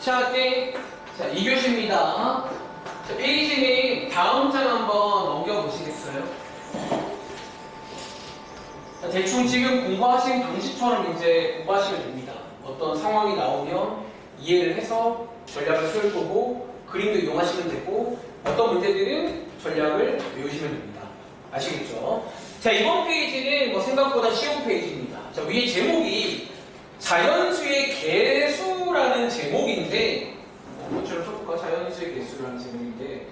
자, 2교시입니다. 자, 페이지님 다음 장 한번 넘겨보시겠어요? 자, 대충 지금 공부하신 방식처럼 이제 공부하시면 됩니다. 어떤 상황이 나오면 이해를 해서 전략을 쓸 거고 그림도 이용하시면 되고 어떤 문제들은 전략을 외우시면 됩니다. 아시겠죠? 자, 이번 페이지는 뭐 생각보다 쉬운 페이지입니다. 자, 위에 제목이 자연수의 개수라는 제목인데 뭐처럼 써볼까? 자연수의 개수라는 제목인데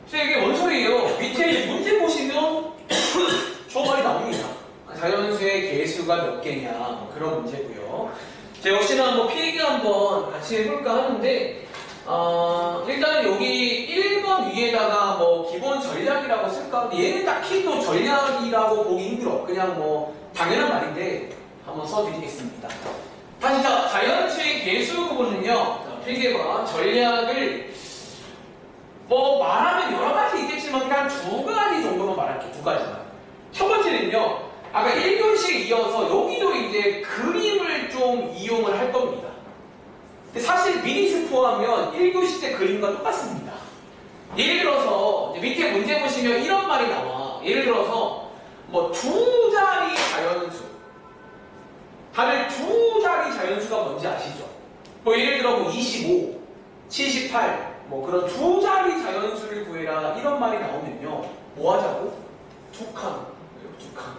이게 뭔 소리예요? 밑에 문제 보시면 저 말이 나옵니다. 자연수의 개수가 몇 개냐 뭐 그런 문제고요. 자, 역시나 뭐 필기 한번 같이 해볼까 하는데 일단은 여기 1번 위에다가 뭐 기본 전략이라고 쓸까? 얘는 딱히 또 전략이라고 보기 힘들어. 그냥 뭐 당연한 말인데 한번 써드리겠습니다. 다시 자연수의 개수 부분은요. 필기해봐. 전략을 뭐 말하면 여러 가지 있겠지만 그냥 두 가지 정도만 말할게요. 두 가지만. 첫 번째는요. 아까 1교시에 이어서 여기도 이제 그림을 좀 이용을 할 겁니다. 근데 사실 미리 스포하면 1교시 때 그림과 똑같습니다. 예를 들어서 밑에 문제 보시면 이런 말이 나와. 예를 들어서 뭐 두 자리 자연수. 다들 두 자리 자연수가 뭔지 아시죠? 뭐 예를 들어 뭐 25, 78 뭐 그런 두 자리 자연수를 구해라 이런 말이 나오면요. 뭐 하자고? 두 칸. 두 칸.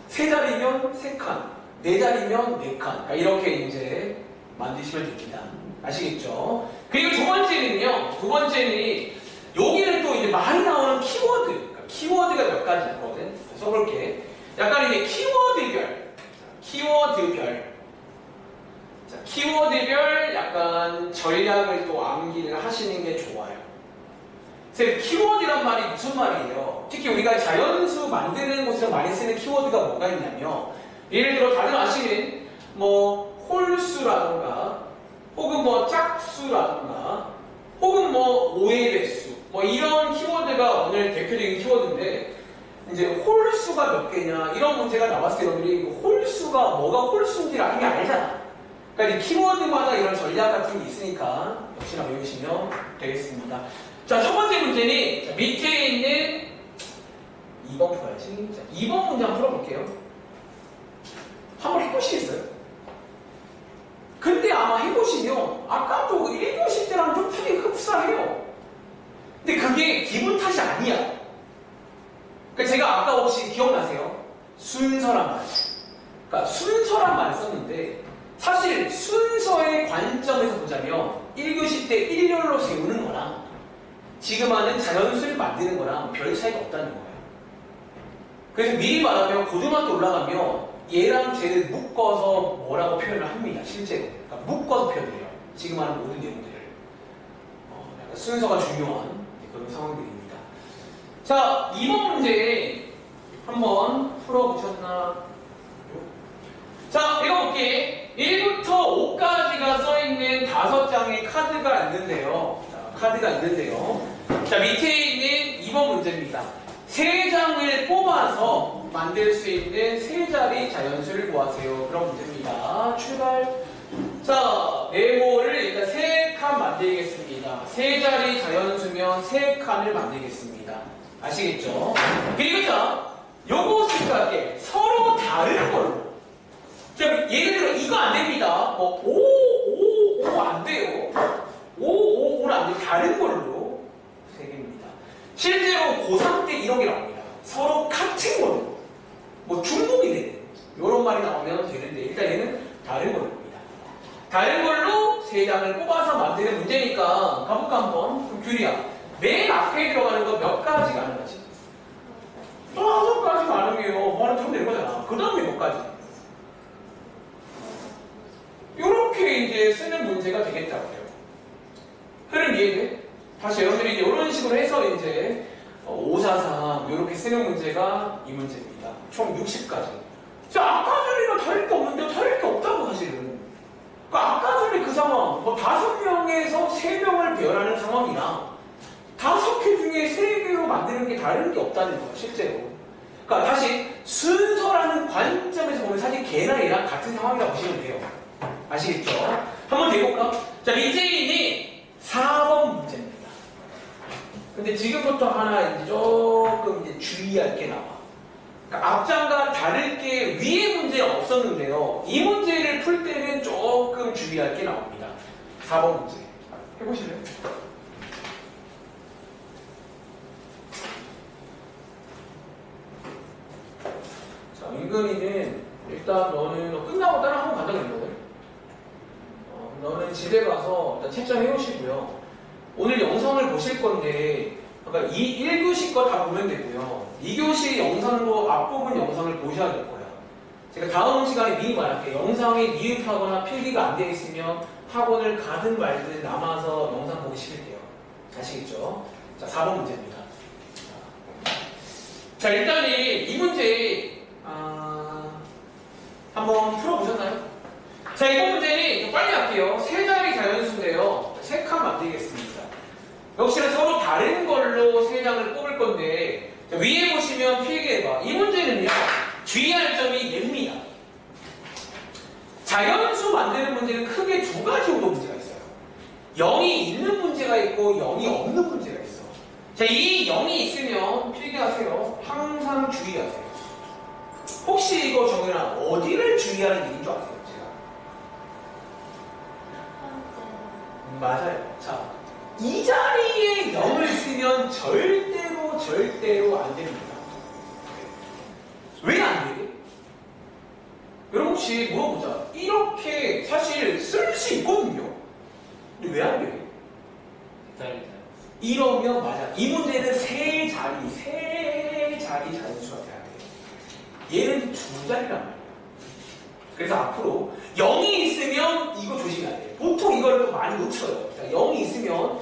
세 자리면 세 칸. 네 자리면 네 칸. 그러니까 이렇게 이제 만드시면 됩니다. 아시겠죠? 그리고 두 번째는요. 두 번째는 여기는 또 이제 많이 나오는 키워드. 그러니까 키워드가 몇 가지 있거든. 써볼게. 약간 이제 키워드별. 자, 키워드별 약간 전략을 또 암기를 하시는 게 좋아요. 선생님, 키워드란 말이 무슨 말이에요? 특히 우리가 자연수 만드는 곳에서 많이 쓰는 키워드가 뭐가 있냐면 예를 들어 다들 아시는 뭐 홀수라든가 혹은 뭐 짝수라든가 혹은 뭐 5의 배수 뭐 이런 키워드가 오늘 대표적인 키워드인데 이제 홀수가 몇 개냐 이런 문제가 나왔을 때 여러분들이 홀수가 뭐가 홀수인지를 이미 알잖아. 그러니까 이제 키워드마다 이런 전략 같은 게 있으니까 역시나 외우시면 되겠습니다. 자, 첫 번째 문제는 자, 밑에 있는 2번 풀어야지. 자, 2번 문제 한번 풀어볼게요. 한번 해보시겠어요? 근데 아마 해보시면 아까도 1교시 때랑 좀 되게 흡사해요. 근데 그게 기분 탓이 아니야. 그러니까 제가 아까 혹시 기억나세요? 순서란 말. 그러니까 순서란 말 썼는데 사실 순서의 관점에서 보자면 1교시 때 일렬로 세우는 거랑 지금 하는 자연수를 만드는 거랑 별 차이가 없다는 거예요. 그래서 미리 말하면 고등학교 올라가면 얘랑 쟤를 묶어서 뭐라고 표현을 합니다. 실제로. 그러니까 묶어서 표현해요. 지금 하는 모든 내용들을. 약간 순서가 중요한 그런 상황들입니다. 자, 2번 문제 한번 풀어보셨나? 자, 읽어볼게. 1부터 5까지가 써있는 5장의 카드가 있는데요. 자, 밑에 있는 2번 문제입니다. 3장을 뽑아서 만들 수 있는 세 자리 자연수를 구하세요. 그런 문제입니다. 출발. 자, 네모를 일단 3칸 만들겠습니다. 세 자리 자연수면 3칸을 만들겠습니다. 아시겠죠? 그리고 자, 요거 생각할게. 서로 다른 걸로. 자, 예를 들어 이거 안 됩니다. 뭐 5 안 돼요. 5는 안 돼요. 다른 걸로 3개입니다. 실제로 고3 때 이런 게 나옵니다. 서로 같은 걸로. 뭐 중복이 되는 이런 말이 나오면 되는데 일단 얘는 다른 걸로입니다. 다른 걸로 3장을 뽑아서 만드는 문제니까 가볼까 한번? 그럼 규리야. 맨 앞에 들어가는 거 몇 가지 가능하지? 5가지 가능해요. 말은 좀 되는 거잖아. 그 다음에 몇 가지? 이렇게 이제 쓰는 문제가 되겠다고요. 흐름 이해돼? 다시 여러분들이 이제 이런 식으로 해서 이제 543 이렇게 쓰는 문제가 이 문제입니다. 총 60가지. 자, 아까 전이랑 다를 게 없는데 다를 게 없다고 사실은. 그러니까 아까 전에 그 상황, 뭐 5명에서 3명을 배열하는 상황이랑 5개 중에 3개로 만드는 게 다른 게 없다는 거예요, 실제로. 그러니까 다시 순서라는 관점에서 보면 사실 걔나 얘랑 같은 상황이라고 보시면 돼요. 아시겠죠? 한번 해볼까? 자, 밑에 있는 4번 문제입니다. 근데 지금부터 하나 이제 조금 이제 주의할 게 나와. 그러니까 앞장과 다를 게 위에 문제는 없었는데요. 이 문제를 풀 때는 조금 주의할 게 나옵니다. 4번 문제. 해보실래요? 자, 은근이는 일단 너는 끝나고 다른 학원 간다고 했거든. 너는 집에 가서 일단 채점 해오시고요. 오늘 영상을 보실 건데, 그러니까 1교시 거 다 보면 되고요. 2교시 영상도 앞부분 영상을 보셔야 될 거예요. 제가 다음 시간에 미리 말할게요. 영상에 미흡하거나 필기가 안 되어 있으면 학원을 가든 말든 남아서 영상 보기 싫을게요. 아시겠죠? 자, 4번 문제입니다. 자, 일단 이 문제 한번 풀어보셨나요? 자, 이번 문제는 좀 빨리 할게요. 세 자리 자연수인데요. 세 칸 만들겠습니다. 역시나 서로 다른 걸로 세 장을 뽑을 건데, 자, 위에 보시면 필기해봐. 이 문제는요, 주의할 점이 냅니다. 자연수 만드는 문제는 크게 두 가지 정도 문제가 있어요. 0이 있는 문제가 있고 0이 없는 문제가 있어. 자, 이 0이 있으면 필기하세요. 항상 주의하세요. 혹시 이거 정연아 어디를 주의하는 얘기인 줄 아세요? 제가? 맞아요. 자, 이 자리에 0을 쓰면 절대로 안 됩니다. 왜 안 돼? 여러분 혹시 물어보자. 이렇게 사실 쓸 수 있거든요. 근데 왜 안 돼? 이러면 맞아. 이 문제는 세 자리 자연수가 돼야 돼. 얘는 두 자리란 말이야. 그래서 앞으로 0이 있으면 이거 조심해야 돼. 보통 이걸 또 많이 놓쳐요. 자, 0이 있으면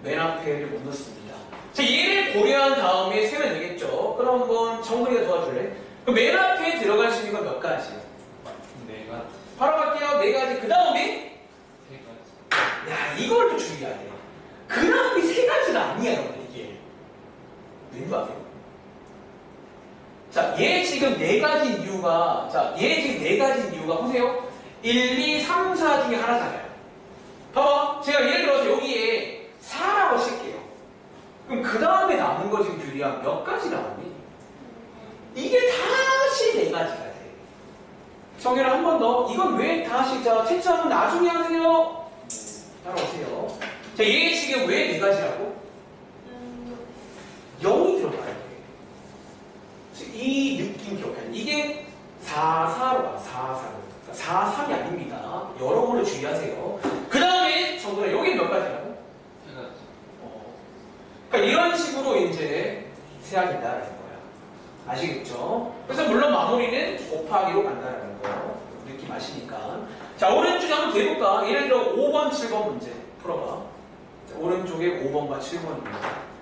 맨 앞에를 못 넣습니다. 자, 얘를 고려한 다음에 세면 되겠죠. 그럼 한번 정근이가 도와줄래? 그럼 맨 앞에 들어갈 수 있는 건 몇 가지요? 네 가지. 바로 갈게요. 네 가지. 그 다음에 세 가지. 야, 이걸 또 주의해야 돼. 그 다음에 세 가지가 아니야, 여러분, 이게. 왠지 아세요? 자, 얘 지금 네 가지인 이유가, 자, 얘 지금 네 가지인 이유가, 보세요. 1, 2, 3, 4 중에 하나잖아요. 봐봐. 제가 예를 들어서 여기에 4라고 칠게요. 그럼 그 다음에 남은 거 지금 규리야 몇 가지 남았니? 이게 다시 네 가지가 돼. 정연아, 한 번 더. 이건 왜 다시, 자, 채점은 나중에 하세요. 따라오세요. 자, 얘 지금 왜 네 가지라고? 0이 들어가야 돼. 이 느낌 기억해야 돼. 이게 4, 4로 가. 4, 4로. 4, 3이 아닙니다. 여러 번을 주의하세요. 그 다음에 정근아, 여기 몇 가지라고? 세 가지. 그러니까 이런 식으로 이제 세야 된다는 거야. 아시겠죠? 그래서 물론 마무리는 곱하기로 간다는 거. 느낌 아시니까. 자, 오른쪽에 한번 대볼까? 예를 들어 5번, 7번 문제 풀어봐. 자, 오른쪽에 5번과 7번입니다.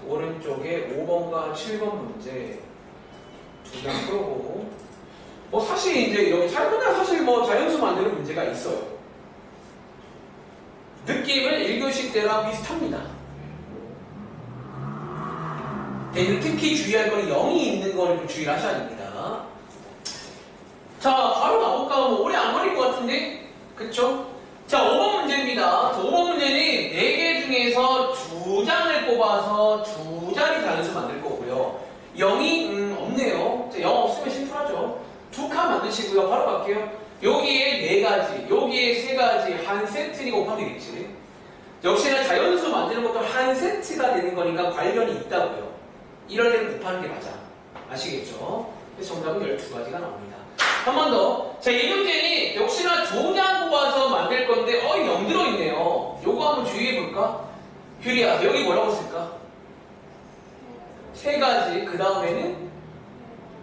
오른쪽에 5번과 7번 문제 두 장 풀고, 뭐 사실 이제 여기 잘못하면 사실 뭐 자연수 만드는 문제가 있어요. 느낌은 1교시 때랑 비슷합니다. 대신 특히 주의할 거는 0이 있는 거를 좀 주의를 하셔야 됩니다. 자, 바로 나올까? 뭐 오래 안 걸릴 것 같은데? 그쵸? 자, 5번 문제입니다. 5번 문제는 4개 중에서 2장을 뽑아서 두 자리 자연수 만들 거고요. 0이 없네요. 자, 0 없으면 심플하죠. 두 칸 만드시고요. 바로 갈게요. 여기에 4가지, 여기에 3가지, 한 세트니까 곱하면 되겠지. 역시나 자연수 만드는 것도 한 세트가 되는 거니까 관련이 있다고요. 이럴 때는 곱하는 게 맞아. 아시겠죠? 그래서 정답은 12가지가 나옵니다. 한 번 더. 자, 이 문제는 역시나 2장 뽑아서 만들 건데, 0 들어있네요. 요거 한번 주의해볼까? 규리야, 여기 뭐라고 쓸까? 3가지. 그 다음에는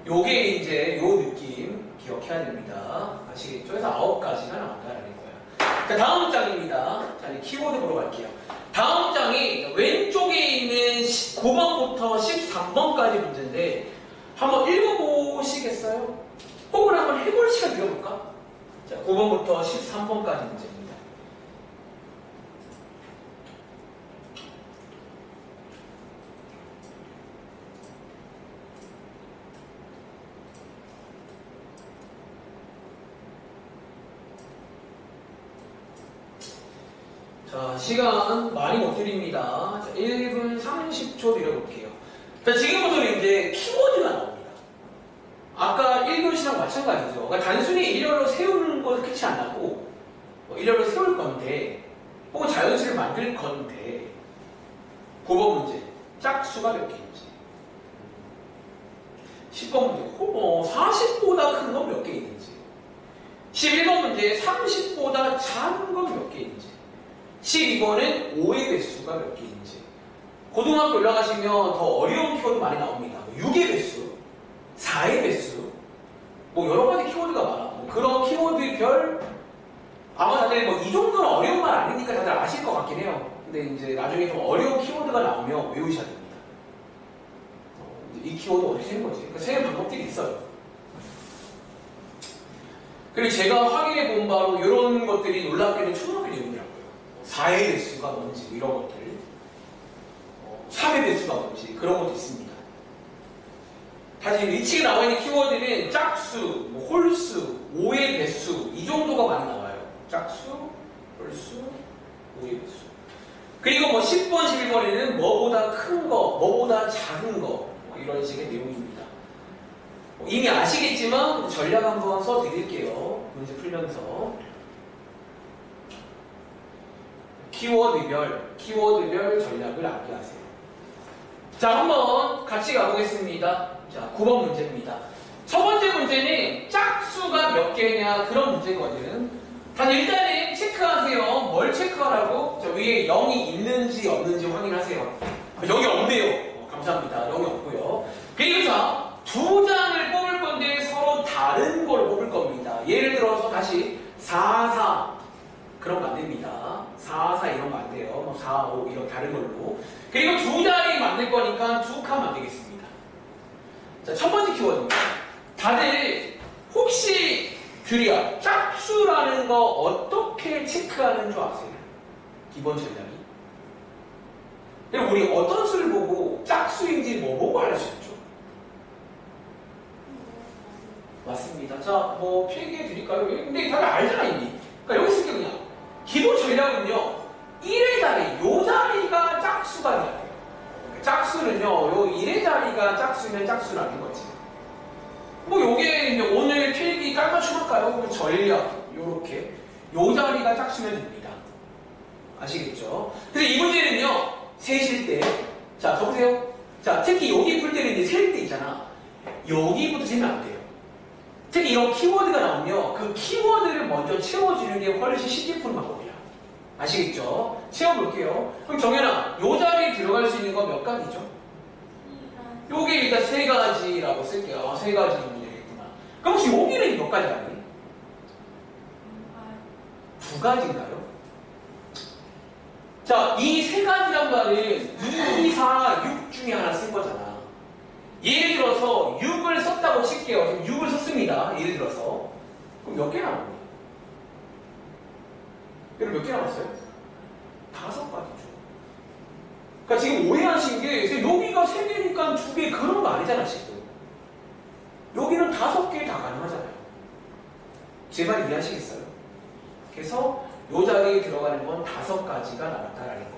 요게 이제 요 느낌 기억해야 됩니다. 아시겠죠? 그래서 9가지가 나온다는 거예요. 자, 다음 장입니다. 자, 이제 키보드 보러 갈게요. 다음 장이 왼쪽에 있는 9번부터 13번까지 문제인데, 한번 읽어보시겠어요? 혹은 한번 해볼 시간 드려볼까? 자, 9번부터 13번까지 문제입니다. 자, 시간 많이 못 드립니다. 자, 1분 30초 드려볼게요. 자, 지금부터는 이제 키워드가 나옵니다. 아까 1교시랑 마찬가지죠. 그러니까 단순히 일렬로 세우는 것은 끝이 안 나고, 일렬로 세울 건데, 혹은 자연수를 만들 건데, 9번 문제, 짝수가 몇 개인지. 10번 문제, 40보다 큰 건 몇 개 있는지. 11번 문제, 30보다 작은 건 몇 개인지. 12번은 5의 배수가 몇 개인지. 고등학교 올라가시면 더 어려운 키워드 많이 나옵니다. 6의 배수, 4의 배수, 뭐 여러 가지 키워드가 많아. 뭐 그런 키워드별, 아마 다들 뭐 이 정도는 어려운 말 아니니까 다들 아실 것 같긴 해요. 근데 이제 나중에 좀 어려운 키워드가 나오면 외우셔야 됩니다. 이 키워드 어떻게 쓰는 거지? 그러니까 세는 방법들이 있어요. 그리고 제가 확인해 본 바로 이런 것들이 놀랍게도 초등학교 내용이라고요. 4의 배수가 뭔지 이런 것들, 3의 배수가 뭔지 그런 것도 있습니다. 다시 위치에 나와 있는 키워드는 짝수, 뭐 홀수, 5의 배수 이 정도가 많이 나와요. 짝수, 홀수, 5의 배수. 그리고 뭐 10번, 11번에는 뭐보다 큰 거, 뭐보다 작은 거, 뭐 이런 식의 내용입니다. 이미 아시겠지만 전략 한번 써드릴게요. 문제 풀면서. 키워드별 전략을 암기하세요. 자, 한번 같이 가보겠습니다. 자, 9번 문제입니다. 첫 번째 문제는 짝수가 몇 개냐 그런 문제거든. 단 일단은 체크하세요. 뭘 체크하라고? 자, 위에 0이 있는지 없는지 확인하세요. 여기 없네요. 감사합니다. 0이 없고요. 그리고 자, 두 장을 뽑을 건데 서로 다른 걸 뽑을 겁니다. 예를 들어서 다시 4, 4 그런 거 안 됩니다. 4, 4 이런 거 안 돼요. 뭐 4, 5 이런 다른 걸로. 그리고 두 자리 만들 거니까 두 칸 만들겠습니다. 자, 첫 번째 키워드입니다. 다들 혹시 규리야, 짝수라는 거 어떻게 체크하는 줄 아세요? 기본 전략이. 그리고 우리 어떤 수를 보고 짝수인지 뭐 보고 알 수 있죠? 맞습니다. 자, 뭐 필기해 드릴까요? 근데 다들 알잖아 이미. 그러니까 여기 쓸게 그냥. 기본 전략은요, 1의 자리, 요 자리가 짝수가 돼야 돼요. 짝수는요, 요 1의 자리가 짝수면 짝수라는 거지. 뭐 요게 이제 오늘 필기 깔맞춤 할까요? 전략, 요렇게. 요 자리가 짝수면 됩니다. 아시겠죠? 그래서 이 문제는요, 세실 때, 자, 적으세요. 자, 특히 여기 풀 때는 이제 셀 때 있잖아. 여기부터 세면 안 돼요. 특히 이런 키워드가 나오면 그 키워드를 먼저 채워주는 게 훨씬 쉽게 푸는 방법이야. 아시겠죠? 채워볼게요. 그럼 정연아, 요 자리에 들어갈 수 있는 건 몇 가지죠? 요게 일단 세 가지라고 쓸게요. 아, 세 가지 정도 되겠구나. 그럼 혹시 여기는 몇 가지 아니에요? 두 가지인가요? 자, 이 세 가지란 말은 2, 4, 6 중에 하나 쓴 거잖아. 예를 들어서 6을 썼다고 칠게요. 지금 6을 썼습니다. 예를 들어서. 그럼 몇 개 남았나요? 여러분 몇 개 남았어요? 5가지죠. 그러니까 지금 오해하신 게 여기가 3개니까 2개 그런 거 아니잖아 지금. 여기는 5개 다 가능하잖아요. 제 말 이해하시겠어요? 그래서 요 자리에 들어가는 건 5가지가 나왔다라는 거예요.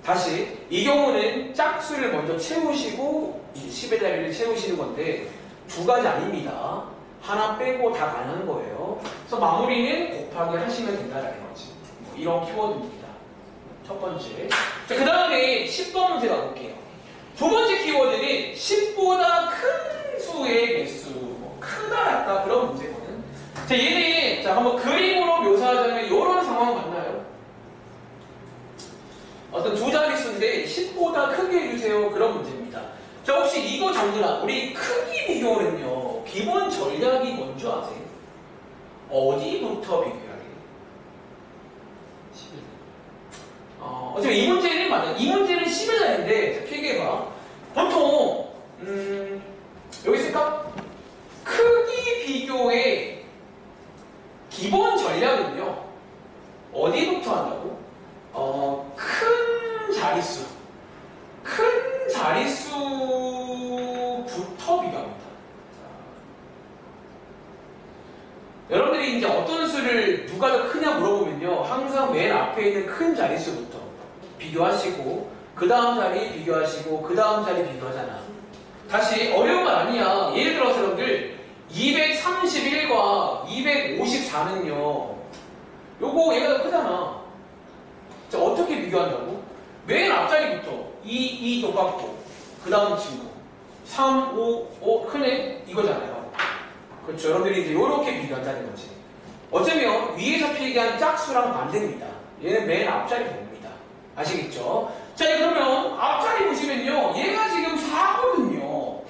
다시 이 경우는 짝수를 먼저 채우시고 10의 자리를 채우시는 건데 두 가지 아닙니다. 하나 빼고 다 가능한 거예요. 그래서 마무리는 곱하기 하시면 된다라는 거지. 뭐 이런 키워드입니다. 첫 번째. 자, 그 다음에 10번 문제 가볼게요. 두 번째 키워드는 10보다 큰 수의 개수. 뭐 크다 약다 그런 문제거든. 자, 얘는 자 한번 그림으로 묘사하자면 이런 상황 맞나요? 어떤 두 자릿수인데 10보다 크게 해주세요. 그런 문제입니다. 자, 혹시 이거 정도나 우리 크기 비교는요, 기본 전략이 뭔지 아세요? 어디부터 비교해야 돼요? 11. 어차피 이 문제는 맞아. 이 문제는 10의 자리인데, 자, 필기해봐. 보통, 여기 있을까? 크기 비교의 기본 전략은요, 어디부터 한다고? 큰 자릿수. 큰 자릿수부터 비교합니다. 여러분들이 이제 어떤 수를 누가 더 크냐 물어보면요. 항상 맨 앞에 있는 큰 자릿수부터 비교하시고 그 다음 자리 비교하시고 그 다음 자리 비교하잖아. 다시 어려운 건 아니야. 예를 들어서 여러분들 231과 254는요. 요거 얘가 더 크잖아. 자, 어떻게 비교한다고? 맨 앞자리부터 2 똑같고 그 다음 친구 3, 5 크네? 이거잖아요. 그렇죠. 여러분들이 이제 이렇게 비교한다는 거지. 어쩌면 위에서 필기한 짝수랑 반대입니다. 얘는 맨 앞자리 봅니다. 아시겠죠? 자, 그러면 앞자리 보시면요. 얘가 지금 4거든요.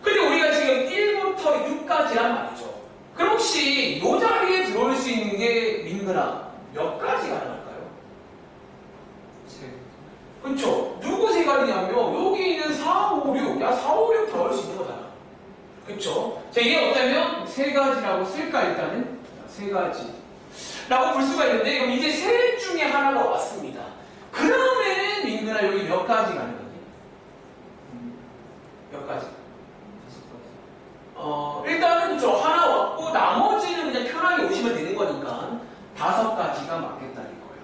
근데 우리가 지금 1부터 6까지란 말이죠. 그럼 혹시 이 자리에 들어올 수 있는 게 민근아 몇 가지 가능할까요? 그렇죠. 누구 세 가지냐면 여기 있는 4, 5, 6. 야, 4, 5, 6 들어올 수 있는 거잖아. 그렇죠. 자, 이게 어쩌면 세 가지라고 쓸까 일단은? 세 가지. 라고 볼 수가 있는데 그럼 이제 셋 중에 하나가 왔습니다. 그러면 민근아 여기 몇 가지 가는 거지? 몇 가지? 일단은 그렇죠. 하나 왔고 나머지는 그냥 편하게 오시면 되는 거니까 5가지가 맞겠다는 거예요.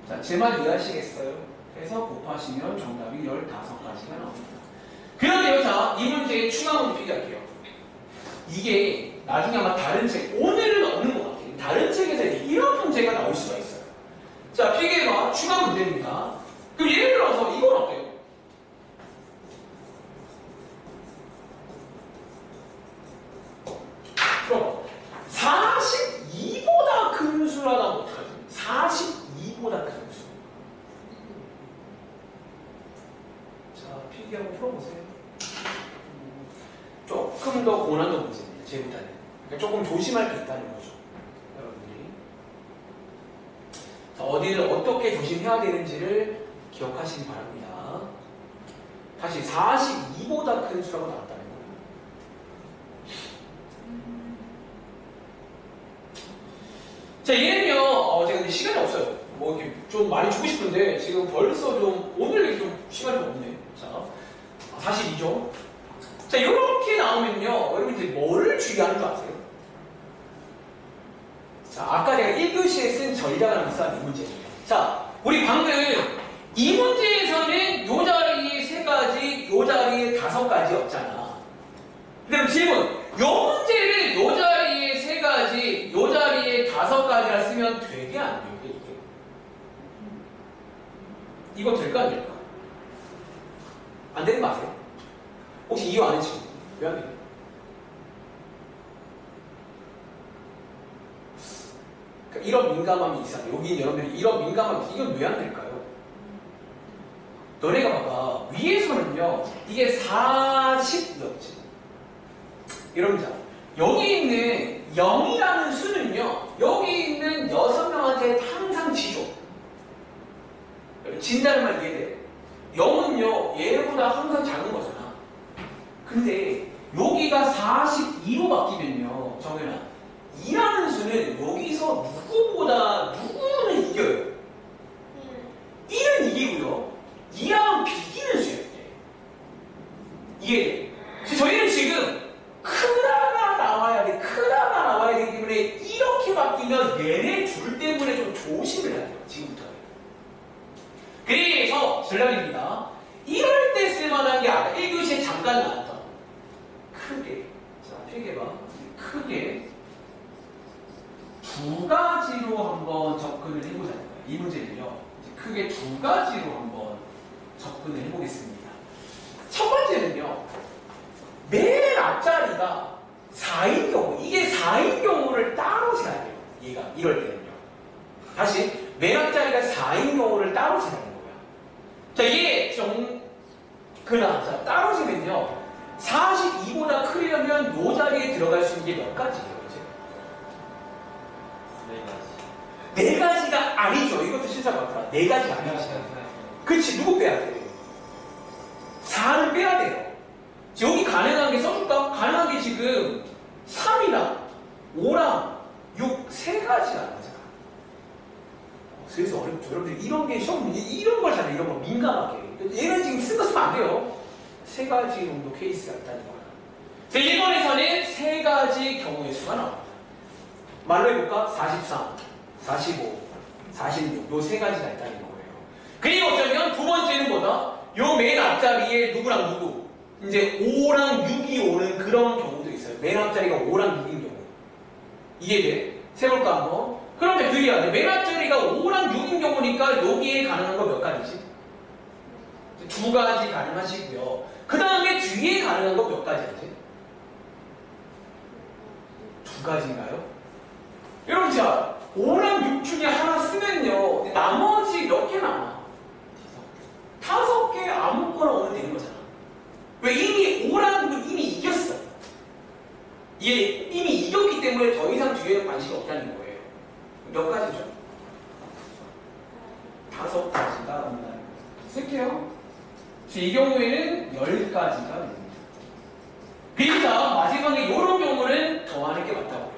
자, 제 말 이해하시겠어요? 그래서 곱하시면 정답이 15가지가 나옵니다. 그런데요, 자, 이 문제의 추가 문제 필기할게요. 이게 나중에 아마 다른 책, 오늘은 없는 것 같아요. 다른 책에서 이런 문제가 나올 수가 있어요. 자, 필기해봐. 추가 문제입니다. 그럼 예를 들어서 이건 어때요? 그럼 42보다 큰 수라고 하면 어떡하지? 42보다 큰 수. 자, 필기 한번 풀어보세요. 조금 더 고난도 문제입니다. 제보다는. 그러니까 조금 조심할 게 있다는 거죠. 여러분들이. 자, 어디를 어떻게 조심해야 되는지를 기억하시기 바랍니다. 다시 42보다 큰 수라고 나왔다는 거예요. 자, 얘는요, 제가 이제 시간이 없어요. 뭐 이렇게 좀 많이 주고 싶은데 지금 벌써 좀 오늘 좀 시간이 좀 없네. 자, 42죠. 자, 이렇게 나오면요, 여러분 이제 뭐를 주의하는 줄 아세요? 자, 아까 내가 1교시에 쓴 전략을 비슷한 이 문제예요. 자, 우리 방금 이 문제에서는 요 자리에 3가지, 요 자리에 5가지였잖아. 그럼 질문, 요 문제를 요 자리에 3가지, 요 자리에 5가지라 쓰면 되게 안 돼요, 이게. 이거 될까 안 될까? 안 되는 거 아세요? 혹시 이유 안 했지? 왜 안 돼요? 그러니까 이런 민감함이 있어요. 여기 여러분들이 이런 민감함이 이건 왜 안 될까요? 너네가 봐봐. 위에서는요, 이게 40이었지. 여러분, 자, 여기 있는 0이라는 수는요, 여기 있는 6명한테 항상 지죠. 진다는 말 이해돼요? 0은요, 얘보다 항상 작은 거잖아. 근데 여기가 42로 바뀌면요, 정연아, 2라는 수는 여기서 누구는 이겨요. 1은 이기고요, 2랑 비기는 수예요. 이게 저희는 지금 크다가 나와야 돼. 크다가 나와야 되기 때문에 이렇게 바뀌면 얘네 둘 때문에 좀 조심을 해야 돼요. 지금부터. 그래서 전략입니다. 이럴 때 쓸만한 게 아까 1교시에 잠깐 나왔던 크게, 자, 필기해봐. 크게 2가지로 한번 접근을 해보자는 거예요. 이 문제는요, 크게 2가지로 한번 접근을 해보겠습니다. 첫 번째는요, 맨 앞자리가 4인 경우, 이게 4인 경우를 따로 세야 돼요. 얘가 이럴 때는요. 다시 맨 앞자리가 4인 경우를 따로 세야 되는 거야. 자, 이게 자, 따로 세면요, 42보다 크려면 이 자리에 들어갈 수 있는 게 몇 가지예요? 그치? 4가지. 4가지가 아니죠. 이것도 실수가 많더라. 4가지가 아니죠. 그치, 누구 빼야 돼? 4를 빼야 돼요. 여기 가능한 게 써줄까? 가능한 게 지금 3이랑 5랑 6, 3가지가 나오잖아. 그래서 어렵죠. 여러분들 이런 게 시험 문제, 이런 걸 잘해. 이런 거 민감하게. 얘는 지금 쓴 거 쓰면 안 돼요. 3가지 정도 케이스가 있다는 거야. 자, 1번에서는 3가지 경우의 수가 나옵니다. 말로 해볼까? 43, 45, 46. 요 세 가지가 있다는 거예요. 그리고 어쩌면 두 번째는 뭐다? 요 맨 앞자리에 누구랑 누구? 이제 5랑 6이 오는 그런 경우도 있어요. 맨 앞자리가 5랑 6인 경우. 이해돼? 세볼까 한번? 그럼 이제 드려야 돼. 맨 앞자리가 5랑 6인 경우니까 여기에 가능한 거 몇 가지지? 두 가지 가능하시고요. 그 다음에 뒤에 가능한 거 몇 가지지? 두 가지인가요? 여러분 자 5랑 6 중에 하나 쓰면요 나머지 몇 개 남아? 5개 아무거나 오면 되는 거잖아. 왜? 이미 5랑 6은 이미 이겼어. 얘 이미 이겼기 때문에 더 이상 뒤에는 관심이 없다는 거예요. 몇 가지죠? 5가지가 온다는 거예요. 쓸게요. 이 경우에는 10가지가 됩니다. 그러니까 마지막에 이런 경우는 더하는 게 맞다고요.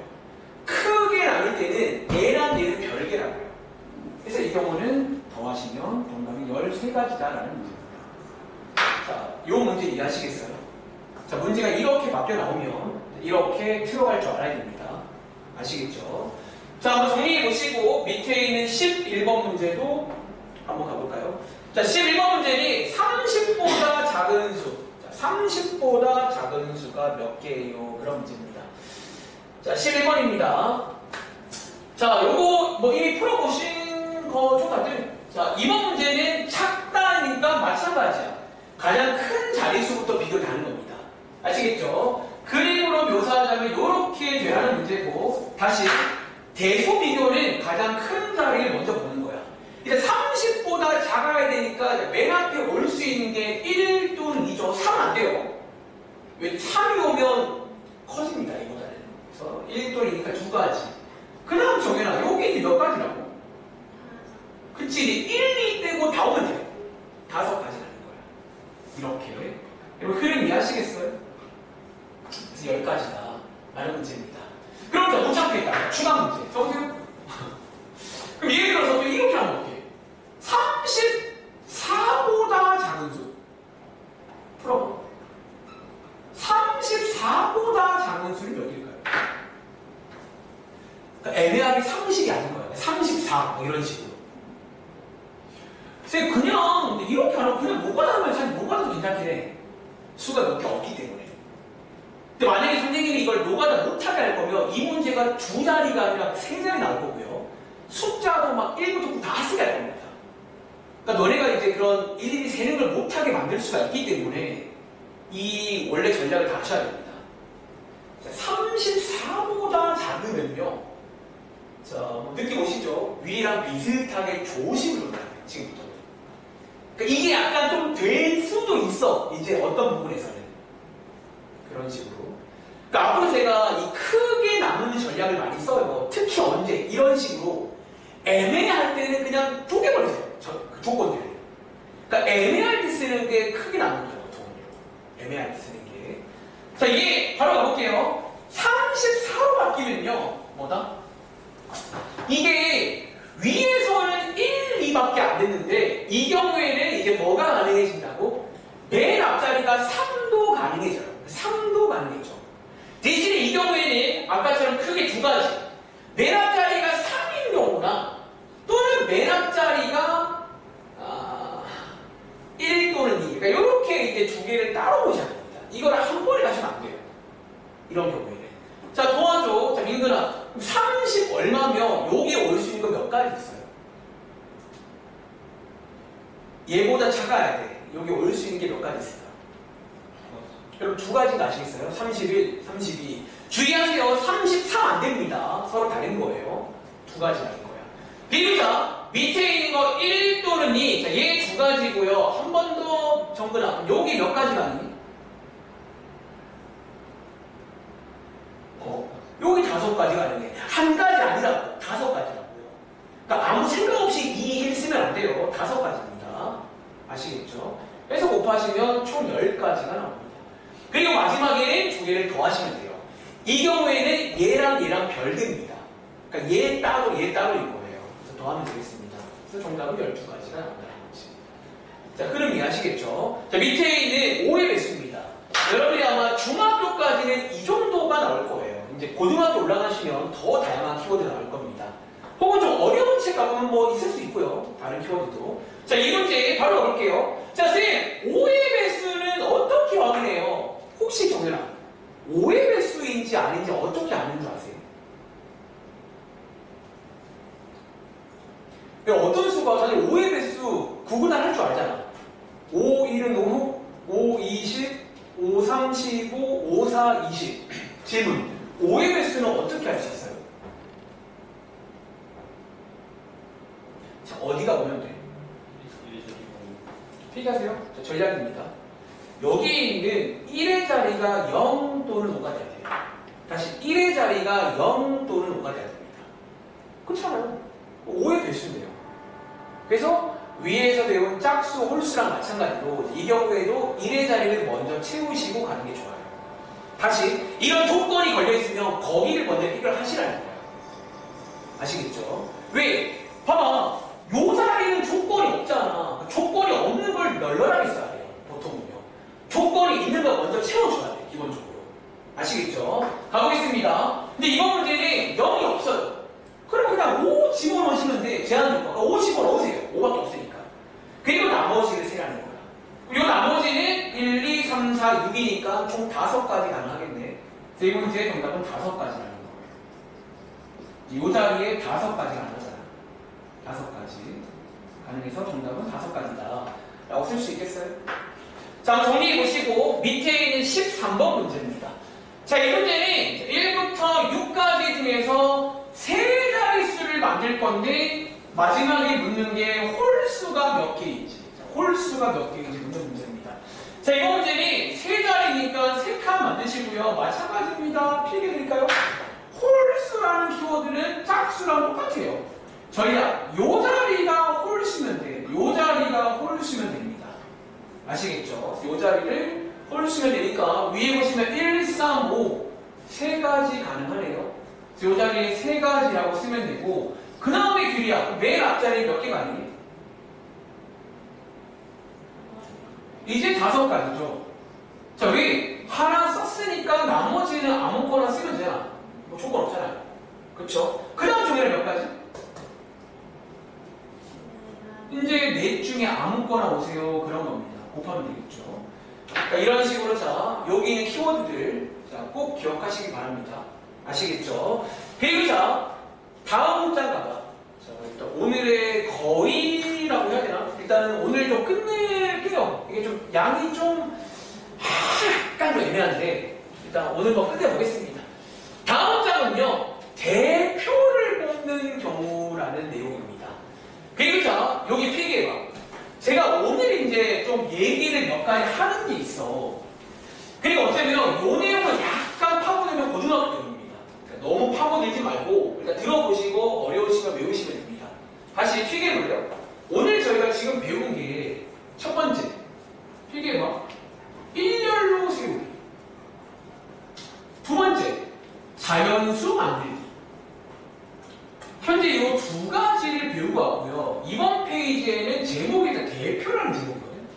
크게 나눌 때는 얘랑 얘는 별개라고요. 그래서 이 경우는 더하시면 정답이 13가지다라는 문제입니다. 자, 이 문제 이해하시겠어요? 자, 문제가 이렇게 바뀌어 나오면 이렇게 틀어갈 줄 알아야 됩니다. 아시겠죠? 자, 한번 정리해 보시고 밑에 있는 11번 문제도 한번 가볼까요? 자, 11번 문제는 30보다 작은 수. 자, 30보다 작은 수가 몇 개예요? 그런 문제입니다. 자, 11번입니다. 자, 요거 뭐 이미 풀어보신 거 좀 같아요. 자, 이번 문제는 작다니까 마찬가지야. 가장 큰 자릿수부터 비교를 하는 겁니다. 아시겠죠? 그림으로 묘사하자면 이렇게 되라는 문제고, 다시 대소 비교는 가장 큰 자리를 먼저 보는 거야. 이제 30보다 작아야 되니까 맨 앞에 올 수 있는 게 1 또는 2죠. 3은 안 돼요. 왜? 3이 오면 커집니다, 이거는. 그래서 1 또는 2니까 두 가지. 그 다음 정해놔. 여기 몇 가지라고? 그치? 1, 2 떼고 다 오면 돼요. 5가지라는 거야. 이렇게. 여러분 흐름 이해하시겠어요? 그래서 10가지다. 라는 문제입니다. 그럼 더 못 찾겠다. 추가 문제. 적으세요. 그럼 예를 들어서 또 이렇게 하면 어떡해? 34보다 작은 수. 풀어봐. 34보다 작은 수는 몇일까요? 그러니까 애매하게 30이 아닌 거예요. 34, 뭐 이런 식으로. 선생님, 그냥 이렇게 하면 그냥 뭐가 나면 사실 뭐가 더 괜찮긴 해. 수가 몇 개 없기 때문에. 근데 만약에 선생님이 이걸 노가다 못하게 할 거면 이 문제가 두 자리가 아니라 세 자리 나올 거고요. 숫자도 막 1부터 9 다 쓰게 할 겁니다. 그러니까 너네가 이제 그런 일일이 세는 걸 못하게 만들 수가 있기 때문에 이 원래 전략을 다 하셔야 됩니다. 34보다 작으면요. 자, 뭐 느낌 오시죠? 위랑 비슷하게 조심을 해야 돼요. 지금부터. 그러니까 이게 약간 좀 될 수도 있어. 이제 어떤 부분에서는. 그런 식으로. 그러니까 앞으로 제가 이 크게 나누는 전략을 많이 써요. 특히 언제? 이런 식으로. 애매할 때는 그냥 쪼개버리세요. 그 조건들을. 그러니까 애매할 때 쓰는 게 크게 나눕니다. 보통은요. 애매할 때 쓰는 게. 자, 이게 바로 가볼게요. 34로 바뀌면요. 뭐다? 이게 위에서는 1, 2밖에 안 됐는데 이 경우에는 이제 뭐가 가능해진다고? 맨 앞자리가 3도 가능해져요. 3도 가능해져. 대신에 이 경우에는 아까처럼 크게 두 가지. 맨 앞자리가 3인 경우나 또는 맨 앞자리가 1 또는 2. 그러니까 이렇게 이제 두 개를 따로 보셔야 됩니다. 이거를 한 번에 가시면 안 돼요. 이런 경우에는. 자, 도와줘. 자, 민근아. 30 얼마면 여기에 올 수 있는 거 몇 가지 있어요? 얘보다 작아야 돼. 여기 올 수 있는 게 몇 가지 있을까? 여러분 두 가지가 아시겠어요? 31, 32. 주의하세요. 33 안 됩니다. 서로 다른 거예요. 두 가지라는 거야. 비교자 밑에 있는 거 1 또는 2. 자, 얘 두 가지고요. 한 번 더 정근아. 여기 몇 가지가 아니니? 여기 5가지가 아니네. 한 가지 아니라고. 5가지라고요. 그러니까 아무 생각 없이 2, 1 쓰면 안 돼요. 5가지입니다. 아시겠죠? 그래서 곱하시면 총 10가지가 나옵니다. 그리고 마지막에는 두 개를 더하시면 돼요. 이 경우에는 얘랑 얘랑 별개입니다. 그러니까 얘 따로 얘 따로인 거예요. 그래서 더하면 되겠습니다. 그래서 정답은 12가지가 나온다는 거지. 자, 흐름 이해하시겠죠? 자, 밑에 있는 5의 배수입니다. 여러분이 아마 중학교까지는 이 정도가 나올 거예요. 이제 고등학교 올라가시면 더 다양한 키워드 나올 겁니다. 혹은 좀 어려운 책 가보면 뭐 있을 수 있고요. 다른 키워드도. 자, 이 문제 바로 가볼게요. 자, 쌤, 5의 배수는 어떻게 확인해요? 혹시 정연아, 5의 배수인지 아닌지 어떻게 아는 줄 아세요? 어떤 수가 사실 5의 배수 구분을 할 줄 알잖아. 5, 1은 5, 5, 20, 5, 3, 15, 5, 4, 20. 질문. 5의 배수는 어떻게 알 수 있어요? 자, 어디가 오면 돼? 필기하세요. 자, 전략입니다. 여기 있는 1의 자리가 0 또는 5가 돼야 돼요. 다시 1의 자리가 0 또는 5가 돼야 됩니다. 그렇잖아요. 5의 배수인데요. 그래서 위에서 배운 짝수, 홀수랑 마찬가지로 이 경우에도 1의 자리를 먼저 채우시고 가는 게 좋아요. 다시 이런 조건이 걸려있으면 거기를 먼저 해결을 하시라는 거예요. 아시겠죠? 왜? 봐봐. 요 자리는 조건이 없잖아. 조건이 없는 걸 널널하게 써야 돼요. 보통은요. 조건이 있는 걸 먼저 채워줘야 돼요. 기본적으로. 아시겠죠? 가보겠습니다. 근데 이번 문제는 0이 없어요. 그럼 그냥 5 집어넣으시면 돼. 제한 조건. 5 집어넣으세요. 5밖에 없으니까. 그리고 나머지를 세라는 거야. 그리고 나머지는 1, 2, 3, 4, 6이니까 총 5가지 가능하겠네. 세 문제의 정답은 5가지라는 거예요. 이 자리에 5가지가 가능하잖아. 5가지. 가능해서 정답은 5가지다. 라고 쓸 수 있겠어요? 자, 정리해보시고 밑에 있는 13번 문제입니다. 자, 이 문제는 1부터 6까지 중에서 세 자릿수를 만들 건데 마지막에 묻는 게 홀수가 몇 개인지, 홀수가 몇 개인지 묻는 문제입니다. 자, 이번 문제는 세 자리니까 세 칸 만드시고요. 마찬가지입니다. 필기드릴까요? 홀수라는 키워드는 짝수랑 똑같아요. 전략, 요 자리가 홀수면 돼요. 요 자리가 홀수면 됩니다. 아시겠죠? 요 자리를 홀수면 되니까 위에 보시면 1, 3, 5 세 가지 가능하네요. 요 자리에 세 가지라고 쓰면 되고 그 다음에 규리야. 맨 앞자리에 몇 개가 아니에요? 이제 5가지죠. 자, 왜? 하나 썼으니까 나머지는 아무거나 쓰면 되잖아. 뭐 조건 없잖아요. 그렇죠? 그 다음 중에는 몇 가지? 이제 넷 중에 아무거나 오세요. 그런 겁니다. 곱하면 되겠죠. 그러니까 이런 식으로 자, 여기 있는 키워드들 자, 꼭 기억하시기 바랍니다. 아시겠죠? 그리고 자, 다음 문장 가봐. 자, 일단 오늘의 거의라고 해야 되나? 일단은 오늘 좀 끝낼게요. 이게 좀 양이 좀 약간 좀 애매한데 일단 오늘 뭐 끝내보겠습니다. 다음 문장은요. 대표를 뽑는 경우라는 내용입니다. 그리고 자, 여기 필기해봐. 제가 오늘 이제 좀 얘기를 몇 가지 하는 게 있어. 그리고 어쩌면 이 내용을 약간 파고들면 고등학교 내용입니다. 그러니까 너무 파고들지 말고 일단 들어보시고 어려우시면 외우시면 됩니다. 다시 필기해볼래요? 오늘 저희가 지금 배운 게 첫 번째 필기해봐. 일렬로 세우기. 두 번째 자연수 만들기. 현재 이 두 가지를 배우고 왔고요. 이번 페이지에는 제목이 일단 대표라는 제목이거든요.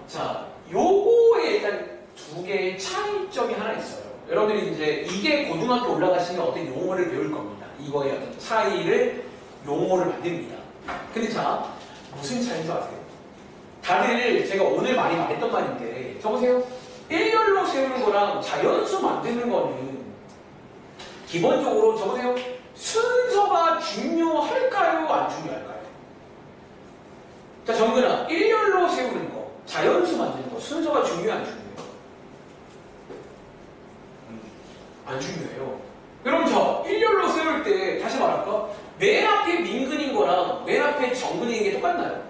자, 요거에 일단 두 개의 차이점이 하나 있어요. 여러분들이 이제 이게 고등학교 올라가시면 어떤 용어를 배울 겁니다. 이거의 어떤 차이를 용어를 만듭니다. 근데 자, 무슨 차이인 줄 아세요? 다들 제가 오늘 많이 말했던 말인데 저보세요. 일렬로 세우는 거랑 자연수 만드는 거는 기본적으로 저보세요. 순서가 중요할까요? 안 중요할까요? 자, 정근아, 일렬로 세우는 거, 자연수 만드는 거, 순서가 중요해, 안 중요해요? 안 중요해요. 여러분, 저 일렬로 세울 때, 다시 말할까? 맨 앞에 민근인 거랑 맨 앞에 정근인 게 똑같나요?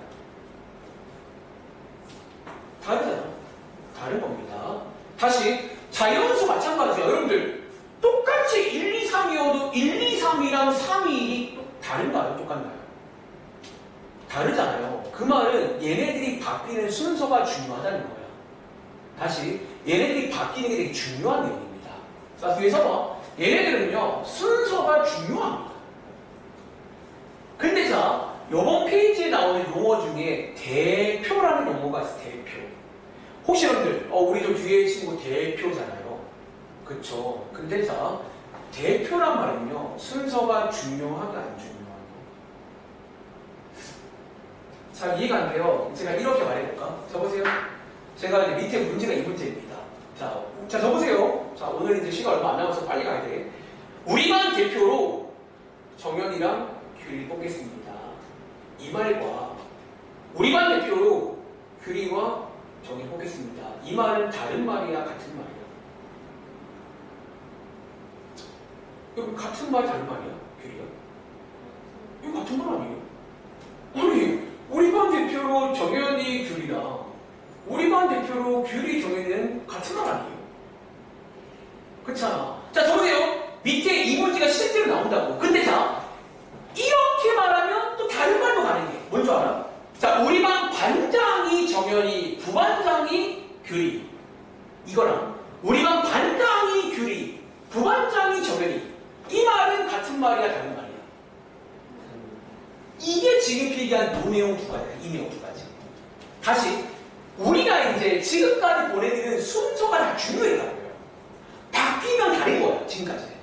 다르잖아요. 다른 겁니다. 다시, 자연수 마찬가지예요. 여러분들, 똑같이 1, 2, 3이어도 1, 2, 3이랑 3이 다른가요? 똑같나요? 다르잖아요. 그 말은 얘네들이 바뀌는 순서가 중요하다는 거예요. 다시 얘네들이 바뀌는 게 되게 중요한 내용입니다. 자, 그래서 봐. 얘네들은요 순서가 중요합니다. 근데 자, 이번 페이지에 나오는 용어 중에 대표라는 용어가 있어요. 대표. 혹시 여러분들 우리 좀 뒤에 친구 대표잖아요. 그쵸. 근데 자, 대표란 말은요, 순서가 중요하게 안 중요하게. 잘 이해가 안 돼요. 제가 이렇게 말해볼까? 자, 보세요. 제가 이제 밑에 문제가 이 문제입니다. 자, 저 보세요. 자, 오늘 이제 시간 얼마 안 남아서 빨리 가야 돼. 우리 반 대표로 정연이랑 규리 뽑겠습니다. 이 말과 우리 반 대표로 규리와 정연 뽑겠습니다. 이 말은 다른 말이야, 같은 말이야? 이거 같은 말, 다른 말이야? 규리야? 이거 같은 말 아니에요? 아니, 우리 반 대표로 정연이 규리랑 우리 반 대표로 규리 정연이는 같은 말 아니에요? 그렇잖아. 자, 저 보세요. 밑에 이 문제가 실제로 나온다고. 근데 자, 이렇게 말하면 또 다른 말도 가능해. 뭔 줄 알아? 자, 우리 반 반장이 정연이, 부반장이 규리. 이거랑 우리 반 반장이 규리, 부반장이 정연이. 이 말은 같은 말이야, 다른 말이야? 이게 지금 필기한 요 내용 두 가지야. 이 내용 두 가지. 다시 우리가 이제 지금까지 보내드린 순서가 다 중요했다고요. 바뀌면 다른 거야, 지금까지는.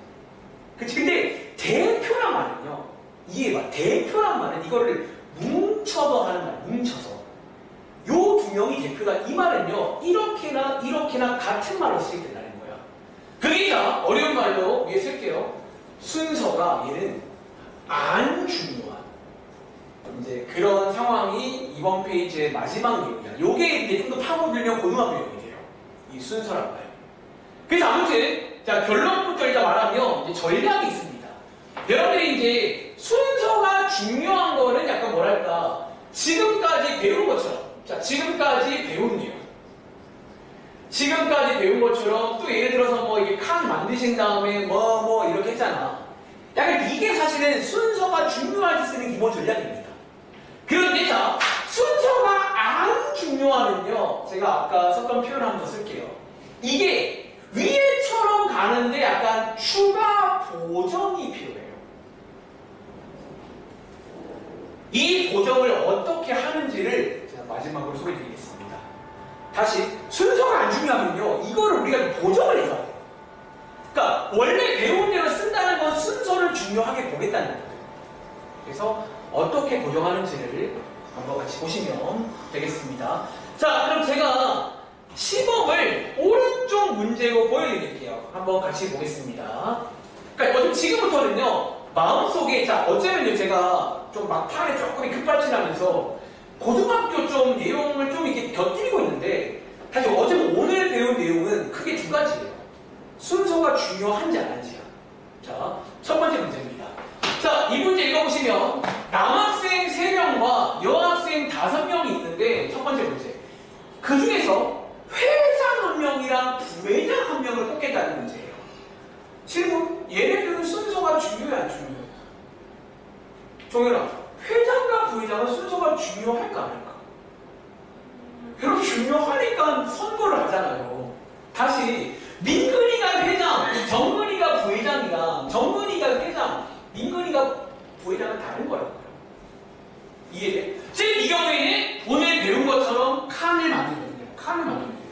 그치? 근데 대표란 말은요, 이해해봐. 대표란 말은 이거를 뭉쳐서 하는 말, 뭉쳐서. 요 두 명이 대표다. 이 말은요, 이렇게나 이렇게나 같은 말로 쓰게 된다는 거야. 그게 자, 어려운 말로 위에 쓸게요. 순서가 얘는 안 중요한 이제 그런 상황이 이번 페이지의 마지막 내용이야. 요게 이제 좀 더 파고들면 고등학교 내용이 돼요. 이 순서란 말. 그래서 아무튼 자, 결론부터 일단 말하면 이제 전략이 있습니다. 여러분들이 이제 순서가 중요한 거는 약간 뭐랄까, 지금까지 배운 것처럼, 자, 지금까지 배운 내용, 지금까지 배운 것처럼 또 예를 들어서 뭐 이게 칸 만드신 다음에 뭐 이렇게 했잖아. 약간 이게 사실은 순서가 중요할 때 쓰는 기본 전략입니다. 그런데 자, 순서가 안 중요하면요, 제가 아까 썼던 표현을 한번 더 쓸게요. 이게 위에처럼 가는데 약간 추가 보정이 필요해요. 이 보정을 어떻게 하는지를 제가 마지막으로 소개해드리겠습니다. 다시, 순서가 안 중요하면요, 이거를 우리가 보정을 해줘야 돼요. 그러니까 원래 배운 대로 쓴다는 건 순서를 중요하게 보겠다는 거예요. 그래서 어떻게 보정하는지를 한번 같이 보시면 되겠습니다. 자, 그럼 제가 시범을 오른쪽 문제로 보여드릴게요. 한번 같이 보겠습니다. 그러니까 어차피 지금부터는요, 마음속에, 자, 어쩌면요, 제가 좀 막판에 조금 급발진하면서 고등학교 좀 내용을 좀 이렇게 곁들이고 있는데, 사실 어제 오늘 배운 내용은 크게 두 가지예요. 순서가 중요한지 안 한지야. 자, 첫 번째 문제입니다. 자, 이 문제 읽어보시면 남학생 3명과 여학생 5명이 있는데, 첫 번째 문제. 그 중에서 회장 1명이랑 부회장 1명을 뽑겠다는 문제예요. 질문, 얘네들은 순서가 중요해, 안 중요해? 종현아, 회장과 부회장은 순서가 중요할까, 안 할까? 여러분, 중요하니까 선거를 하잖아요. 다시, 민근이가 회장, 정근이가 부회장이랑 정근이가 회장, 민근이가 부회장은 다른 거라고요. 이해돼? 지금 이 경우에는 오늘 배운 것처럼 칸을 만들면 돼요. 칸을 만들면 돼요.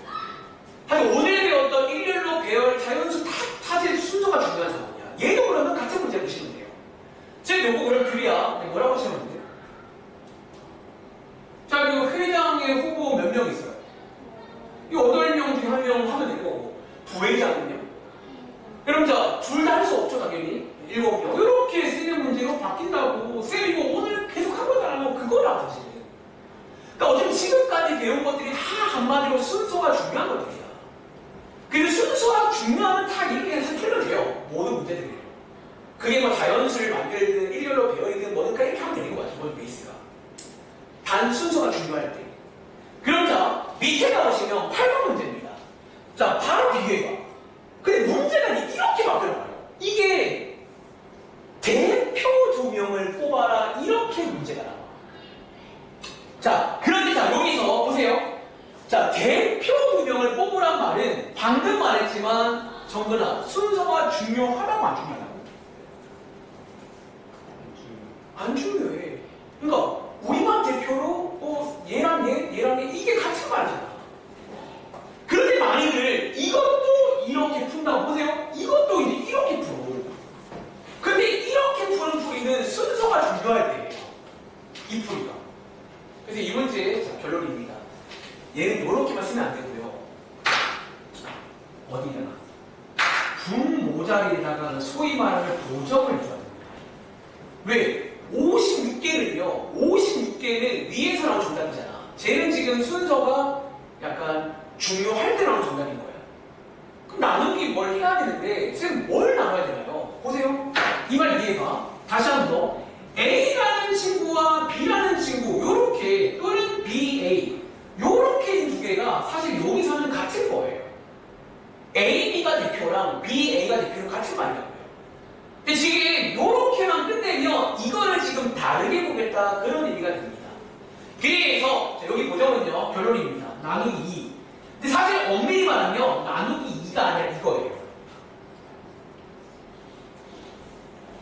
하여튼 오늘 배웠던 일렬로 배열 자연수 타질 순서가 중요한 상황이야. 얘도 그러면 같은 문제 보시면 돼요. 지금 요거 그럼 글이야. 뭐라고 하시면 돼요? 자, 그리고 회장의 후보 몇 명 있어요? 이 8명 중에 1명 하면 되는 거고, 부회장은요? 그럼 자, 둘 다 할 수 없죠, 당연히. 7명. 이렇게 쓰는 문제로 바뀐다고. 쌤, 이거 오늘 계속 한 거잖아요. 그거라, 사실. 그러니까 어차피 지금까지 배운 것들이 다 한마디로 순서가 중요한 것들이야. 그래서 순서가 중요하면 다 이렇게 해서 틀면 돼요. 모든 문제들이. 그게 뭐 자연수를 만들든 일렬로 배열이든 뭐든 이렇게 하면 되는 거야, 기본 베이스가. 단 순서가 중요할 때. 그럼 자, 밑에 가보시면 8번 문제입니다. 자, 바로 비교해봐. 근데 문제가 이렇게 바뀌어요. 이게 대표 2명을 뽑아라, 이렇게 문제가 나와. 자, 그런데 자, 여기서 보세요. 자, 대표 2명을 뽑으란 말은 방금 말했지만 정근아, 순서가 중요하다고 안 중요하다고? 안 중요해. 그러니까 우리만 대표로 얘랑 얘, 얘랑 얘, 이게 같은 말이잖아. 그런데 많이들 이것도 이렇게 푼다고 보세요. 이것도 이제 이렇게 풀어. 근데 이렇게 푸는 풀이는 순서가 중요할 때예요. 이 풀이가. 그래서 이 문제의 결론입니다. 얘는 이렇게만 쓰면 안 되고요. 어디다가 분모자리에다가 소위 말하는 보정을 줘야 됩니다. 왜? 56개는요. 56개는 위에서 나온 정답이잖아. 쟤는 지금 순서가 약간 중요할 때 나온 정답인 거야. 그럼 나누기 뭘 해야 되는데 쌤 뭘 나눠야 되나요? 보세요. 이 말 이해가. 다시 한 번 더. A라는 친구와 B라는 친구 요렇게 또는 BA 요렇게 두 개가 사실 여기서는 같은 거예요. A, B가 대표랑 B, A가 대표랑 같은 말이라고요. 근데 지금 요렇게만 끝내면 이거를 지금 다르게 보겠다 그런 의미가 됩니다. 그래서 여기 보정은요 결론입니다. 나누기 2. 근데 사실 엄밀히 말하면 나누기 2가 아니라 이거예요.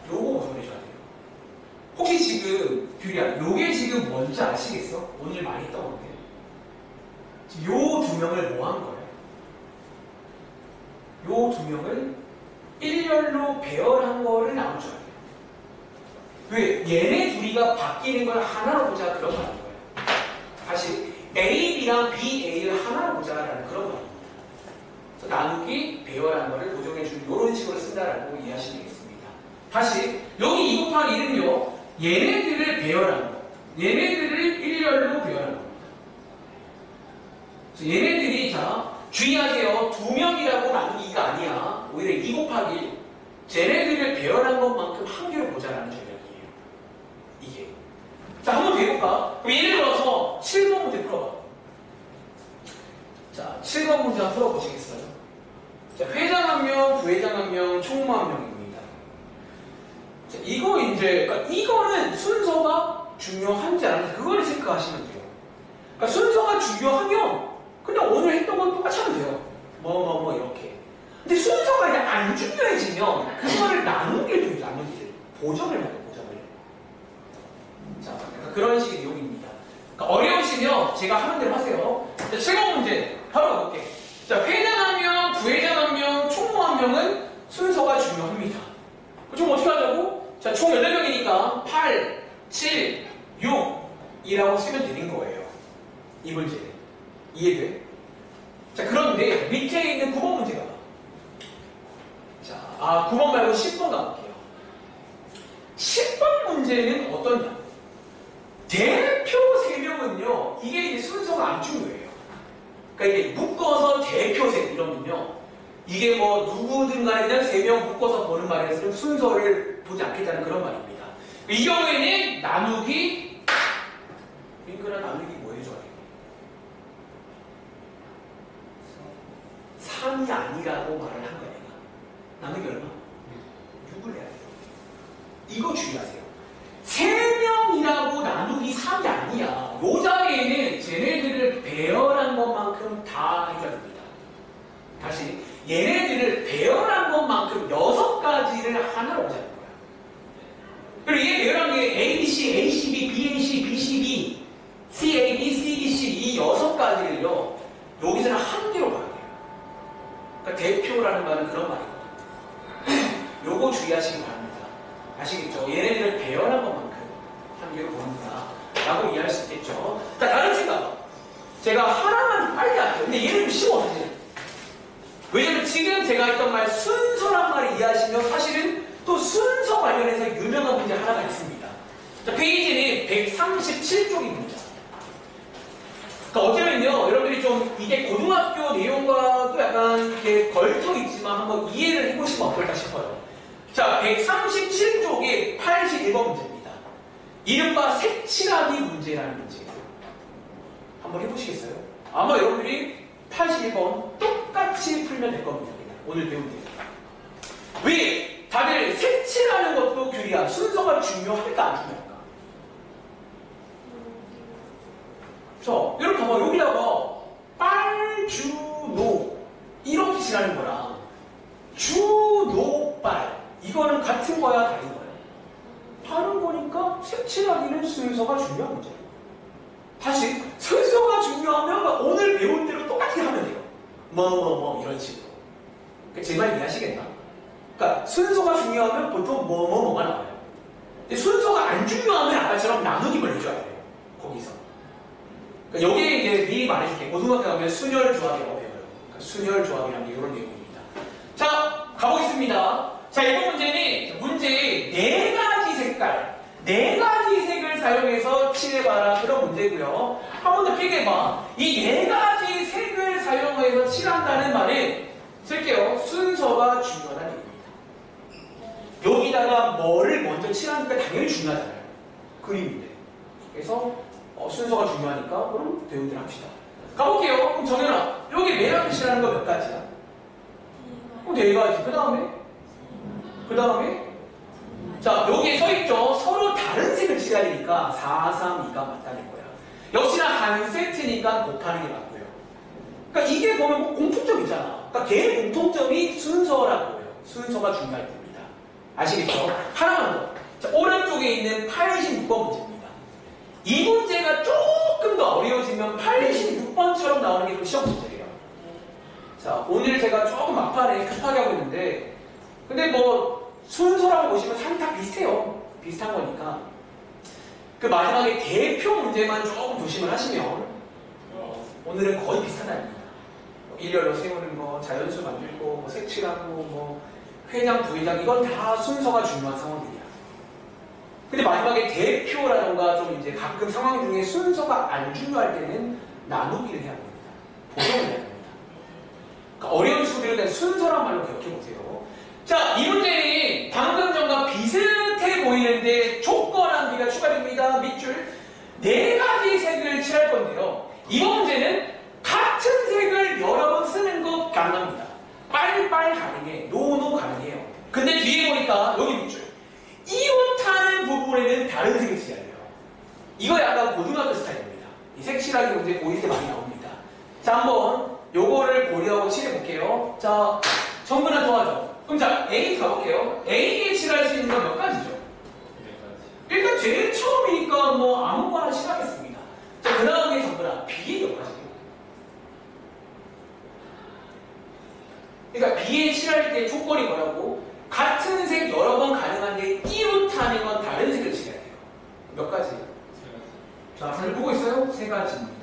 요거 보정해줘야 돼요. 혹시 지금 규리야 요게 지금 뭔지 아시겠어? 오늘 많이 했던 건데 지금 요 두 명을 뭐 한 거예요? 요 두 명을 일렬로 배열한 거를 나눠줘야 돼요. 왜? 얘네 둘이가 바뀌는 걸 하나로 보자 그런 거 아닌 거예요. 다시 A, B랑 B, A를 하나로 보자라는 그런 거 아닙니다. 그래서 나누기, 배열한 거를 보정해주는 이런 식으로 쓴다라고 이해하시면 되겠습니다. 다시 여기 2 곱하기 1은요. 얘네들을 배열한 거. 얘네들을 일렬로 배열한 겁니다. 그래서 얘네들이 자 주의하세요. 2명이라고 나누기가 아니야. 오히려 2 곱하기 1. 쟤네들을 배열한 것만큼 한 개로 보자라는 전략이에요. 이게. 자, 한번 더 해볼까? 그럼 예를 들어서 7번 문제 풀어봐. 자, 7번 문제 한번 풀어보시겠어요? 자, 회장 1명, 부회장 1명, 총무 1명입니다. 자, 이거 이제, 그러니까 이거는 순서가 중요한지 안 한지 그거를 체크하시면 돼요. 그러니까 순서가 중요하면 그냥 오늘 했던 건 똑같이 하면 돼요. 뭐 이렇게. 근데 순서가 이제 안 중요해지면 그거를 나누기를 좀 나누기를 보정을 해야 돼요. 보정을. 자, 그러니까 그런 식의 내용입니다. 그러니까 어려우시면 제가 하는 대로 하세요. 자, 7번 문제 바로 가볼게. 자, 회장 1명, 부회장 1명, 총무 1명은 순서가 중요합니다. 그럼 어떻게 하자고? 자, 총 8명이니까 8, 7, 6이라고 쓰면 되는 거예요. 이 문제는. 이해돼? 자, 그런데 밑에 있는 9번 문제 가봐. 자, 9번 말고 10번 가볼게요. 10번 문제는 어떠냐? 대표 3명은요, 이게 이제 순서가 안 중요해요. 그러니까 이게 묶어서 대표 셋 이러면요, 이게 뭐 누구든 간에 그냥 3명 묶어서 보는 말에서는 순서를 보지 않겠다는 그런 말입니다. 이 경우에는 나누기, 링크나 나누기 뭐 해줘야 돼요? 3이 아니라고 말을 한 거야, 내가. 나누기 얼마? 6을 해야 돼요. 이거 주의하세요. 3명이라고 나누기 3이 아니야. 요 자리에는 쟤네들을 배열한 것만큼 다 해줘야 됩니다. 다시, 얘네들을 배열한 것만큼 6가지를 하나로 보자는 거야. 그리고 얘 배열한 게 ABC, ACB, BAC, BCB, CAB, CBC 이 6가지를요, 여기서는 한 개로 봐야 돼요. 그러니까 대표라는 말은 그런 말이거든요. 요거 주의하시기 바랍니다. 아시겠죠? 얘네들을 배열한 것만큼 한 개로 보는구나 라고 이해할 수 있겠죠. 자, 다른 생각. 제가 하나만 좀 빨리 할게요. 근데 얘는 좀 쉬워, 사실. 왜냐면 지금 제가 했던 말 순서란 말을 이해하시면 사실은 또 순서 관련해서 유명한 문제 하나가 있습니다. 자, 페이지는 137쪽입니다. 그러니까 어쩌면요, 여러분들이 좀 이게 고등학교 내용과도 약간 이렇게 걸쳐 있지만 한번 이해를 해보시면 어떨까 싶어요. 자, 137쪽에 81번 문제입니다. 이른바 색칠하기 문제라는 문제예요. 한번 해보시겠어요? 아마 여러분들이 81번 똑같이 풀면 될 겁니다. 오늘 배운 대로. 왜? 다들 색칠하는 것도 규리야. 순서가 중요할까 안 중요할까? 자, 여러분 봐봐. 여기다가 빨주노 이렇게 칠하는 거랑 주노빨 이거는 같은 거야 다른 거야? 다른 거니까 색칠하기는 순서가 중요한 문제예요. 다시 순서가 중요하면 오늘 배운 대로 똑같이 하면 돼요. 이런 식으로. 그러니까 제 말 이해하시겠나? 그러니까 순서가 중요하면 보통 뭐가 나와요. 근데 순서가 안 중요하면 아까처럼 나누기를 해줘야 돼요. 거기서. 그러니까 여기에 이제 미리 말해줄게. 고등학교 가면 순열 조합이라고 배워요. 그러니까 순열 조합이라는 게 이런 내용입니다. 자, 가보겠습니다. 자, 이번 문제는 문제 네 가지 색깔, 네 가지 색을 사용해서 칠해봐라. 그런 문제고요. 한 번 더 필기해봐. 이 네 가지 색을 사용해서 칠한다는 말은 쓸게요. 순서가 중요하다는 얘기입니다. 여기다가 뭐를 먼저 칠하니까 당연히 중요하잖아요. 그림인데. 그래서 순서가 중요하니까 그럼 배우들 합시다. 가볼게요. 그럼 정연아, 여기 맨 앞에 칠하는 거 몇 가지야? 네 가지. 그 다음에 자, 여기에 써있죠. 서로 다른 색을 칠해야 되니까 4, 3, 2가 맞다는 거야. 역시나 한 세트니까 곱하는 게 맞고요. 그러니까 이게 보면 뭐 공통점이잖아. 그러니까 걔의 공통점이 순서라고요. 순서가 중요할 겁니다. 아시겠죠? 하나만 더. 자, 오른쪽에 있는 86번 문제입니다. 이 문제가 조금 더 어려워지면 86번처럼 나오는 게 좀 시험 문제예요. 자, 오늘 제가 조금 막판에 급하게 하고 있는데 근데 뭐 순서라고 보시면 사실 다 비슷해요. 비슷한 거니까. 그 마지막에 대표 문제만 조금 조심을 하시면 오늘은 거의 비슷하다입니다. 일렬로 세우는 거, 자연수 만들고, 뭐 색칠하고, 뭐 회장, 부회장 이건 다 순서가 중요한 상황들이야. 근데 마지막에 대표라던가 좀 이제 가끔 상황 중에 순서가 안 중요할 때는 나누기를 해야 됩니다. 보정을 해야 됩니다. 그러니까 어려운 친구들은 그냥 순서란 말로 기억해 보세요. 자, 이 문제는 방금 전과 비슷해 보이는데 조건 비가 추가됩니다. 밑줄 네 가지 색을 칠할 건데요. 이번 문제는 같은 색을 여러 번 쓰는 거 가능합니다. 빨빨 가능해, 노노 가능해요. 근데 뒤에 보니까 여기 밑줄 이웃하는 부분에는 다른 색을 칠해야 돼요. 이거 약간 고등학교 스타일입니다. 이 색칠하기 문제 보일 때 많이 나옵니다. 자, 한번 요거를 고려하고 칠해볼게요. 자, 정근아 도와줘. 그럼 자, A 가볼게요. A에 칠할 수 있는 건 몇 가지죠? 일단 제일 처음이니까 뭐 아무거나 칠하겠습니다. 자, 그 다음에 정근아, B에 몇 가지죠? 그러니까 B에 칠할 때 조건이 뭐라고? 같은 색 여러 번 가능한데 이웃하는 건 다른 색을 칠해야 돼요. 몇 가지? 자, 잘 보고 있어요? 세 가지입니다.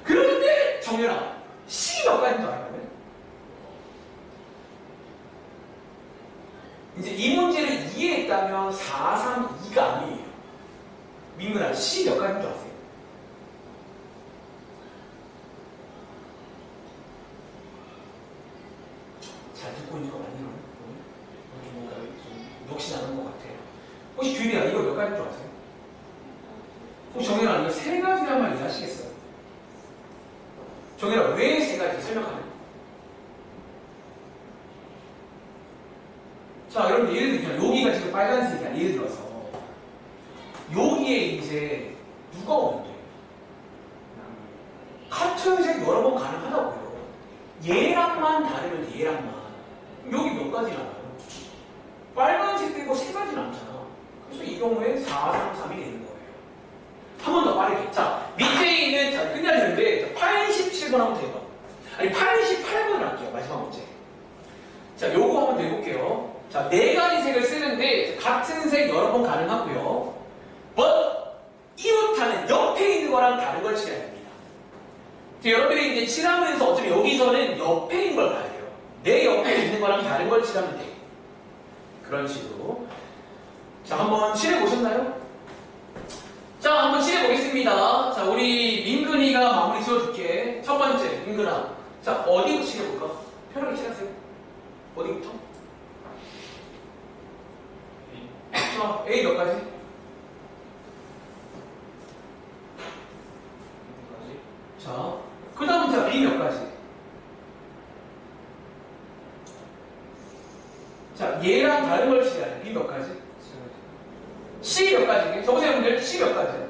그런데 정연아, C 몇 가지인 줄 알아요? 이제 이 문제를 이해했다면 4, 3, 2가 아니에요. 민근아, C 몇 가지인 줄 아세요? 잘 듣고 있는 거 맞니? 뭔가 좀 녹시나는 것 같아요. 혹시 규리야, 이거 몇 가지인 줄 아세요? 혹시 정연아, 이거 세 가지란 말 이해하시겠어요? 정연아, 왜 세 가지 설명하면? 자, 여러분 예를 들면 여기가 지금 빨간색이야. 예를 들어서 여기에 이제 누가 오면 돼? 같은 색 여러 번 가능하다고요. 얘랑만 다르면 돼, 얘랑만. 여기 몇 가지 나와요? 빨간색 빼고 세 가지 남잖아. 그래서 이 경우에 4, 3, 3이 되는 거예요. 한 번 더 빠르게. 자, 밑에 있는, 자, 끝내야 되는데 87번 한번 돼봐. 아니 88번 할게요. 마지막 문제. 자, 요거 한번 더 해볼게요. 자, 네 가지 색을 쓰는데 같은 색 여러 번 가능하고요. 이웃하는 옆에 있는 거랑 다른 걸 칠해야 됩니다. 여러분들이 이제 칠하면서 어차피 여기서는 옆에 있는 걸 봐야 돼요. 내 옆에 있는 거랑 다른 걸 칠하면 돼요. 그런 식으로. 자, 한번 칠해 보셨나요? 자, 한번 칠해 보겠습니다. 자, 우리 민근이가 마무리 지어줄게. 첫 번째, 민근아. 자, 어디부터 칠해볼까? 편하게 칠하세요. 어디부터? 자, A 몇 가지? 자, 그 다음 자, B 몇 가지? 자, 얘랑 다른 걸 칠해야 돼. B 몇 가지? C 몇 가지? 적으세요, 분들. C 몇 가지?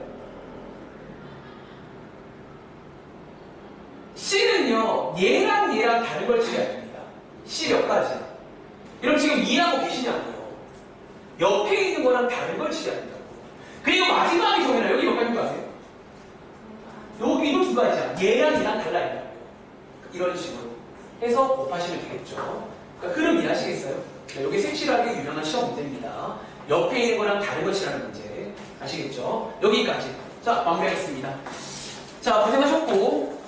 C는요, 얘랑 다른 걸 칠해야 됩니다. C 몇 가지? 여러분 지금 이해하고 계시냐고요? 옆에 있는 거랑 다른 걸 칠해야 된다고. 그리고 마지막에 정해놔. 여기 몇 가지인 줄 아세요? 여기도 두 가지야. 얘랑 달라 있다고요. 이런 식으로. 해서 곱하시면 되겠죠. 그러니까 흐름 이해하시겠어요? 네, 여기 색칠하게 유명한 시험 문제입니다. 옆에 있는 거랑 다른 것이라는 문제. 아시겠죠? 여기까지. 자, 마무리하겠습니다. 자, 고생하셨고